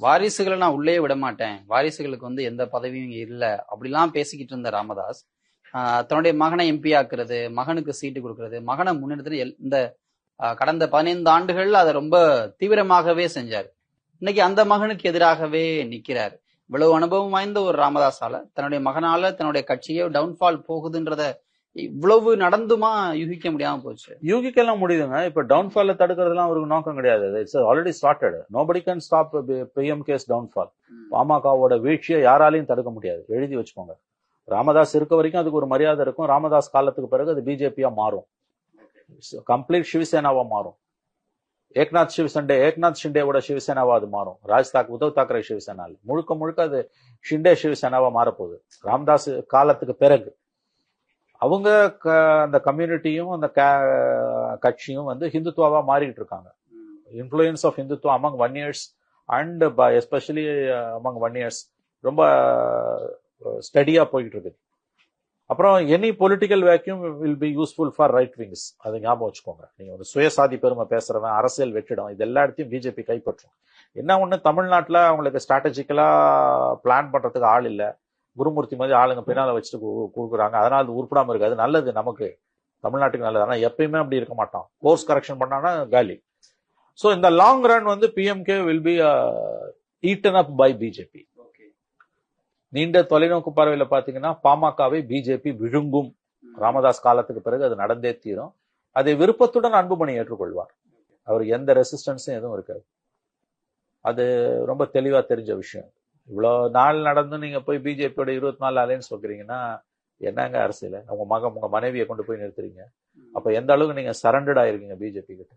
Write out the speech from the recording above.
வாரிசுகளை நான் உள்ளே விட மாட்டேன், வாரிசுகளுக்கு எந்த பதவியும் இல்ல அப்படிலாம் பேசிக்கிட்டு இருந்த ராமதாஸ் தன்னுடைய மகனை எம்பி ஆக்குறது, மகனுக்கு சீட்டு கொடுக்கறது, மகனை முன்னெடுத்து இந்த கடந்த 15 ஆண்டுகள் அதை ரொம்ப தீவிரமாகவே செஞ்சாரு. இன்னைக்கு அந்த மகனுக்கு எதிராகவே நிக்கிறாரு. இவ்வளவு அனுபவம் வாய்ந்த ஒரு ராமதாஸால தன்னுடைய மகனால தன்னுடைய கட்சியே டவுன்ஃபால் போகுதுன்றத இவ்வளவு நடந்துமா யூகிக்க முடியாம போச்சு. யூகிக்கலாம் முடியுதுங்க. இப்ப டவுன்ஃபால் தடுக்கிறதுலாம் அவருக்கு நோக்கம் கிடையாது. It's already started. Nobody can stop PMK's downfall. பாமகவோட வீழ்ச்சியை யாராலையும் தடுக்க முடியாது. எழுதி வச்சுக்கோங்க. ராமதாஸ் இருக்க வரைக்கும் அதுக்கு ஒரு மரியாதை இருக்கும். ராமதாஸ் காலத்துக்கு பிறகு அது பிஜேபியா மாறும், கம்ப்ளீட் சிவசேனாவா மாறும். ஏக்நாத் ஷிண்டேவோட சிவசேனாவா அது மாறும். உத்தவ் தாக்கரே சிவசேனா முழுக்க முழுக்க அது ஷிண்டே சிவசேனாவா மாறப்போகுது ராமதாஸ் காலத்துக்கு பிறகு. அவங்க அந்த கம்யூனிட்டியும் அந்த கட்சியும் ஹிந்துத்துவாவா மாறிட்டு இருக்காங்க. Influence of Hindutva among Vanniyars and especially among Vanniyars ரொம்ப ஸ்டடியா போயிட்டு இருக்குது. அப்புறம் any political vacuum will be useful for right wings. அதை ஞாபகம் வச்சுக்கோங்க. நீங்க ஒரு சுயசாதி பெருமை பேசுறவன், அரசியல் வெற்றிடம், இது எல்லா இடத்தையும் பிஜேபி கைப்பற்றும். என்ன ஒண்ணு, தமிழ்நாட்டில் அவங்களுக்கு ஸ்ட்ராட்டஜிக்கலா பிளான் பண்றதுக்கு ஆள் இல்லை. குருமூர்த்தி மாதிரி ஆளுங்க பின்னால வச்சுட்டு கொடுக்குறாங்க. அதனால அது உருப்படாம இருக்கு. அது நல்லது, நமக்கு தமிழ்நாட்டுக்கு நல்லது. ஆனா எப்பயுமே அப்படி இருக்க மாட்டான். கோர்ஸ் கரெக்ஷன் பண்ணானா காலி. ஸோ இந்த long run PMK will be eaten up by BJP. நீண்ட தொலைநோக்கு பார்வையில பாத்தீங்கன்னா பாமகவை பிஜேபி விழுங்கும். ராமதாஸ் காலத்துக்கு பிறகு அது நடந்தே தீரும். அதை விருப்பத்துடன் அன்புமணி ஏற்றுக்கொள்வார். அவருக்கு எந்த ரெசிஸ்டன்ஸும் எதுவும் இருக்காது. அது ரொம்ப தெளிவா தெரிஞ்ச விஷயம். இவ்வளவு நாள் நடந்து நீங்க போய் பிஜேபியோட 24 அலைன்ஸ் வைக்கிறீங்கன்னா என்னங்க அரசியல? உங்க மனைவியை கொண்டு போய் நிறுத்துறீங்க. அப்ப எந்த அளவுக்கு நீங்க சரண்டர்ட் ஆயிருக்கீங்க பிஜேபி கிட்ட?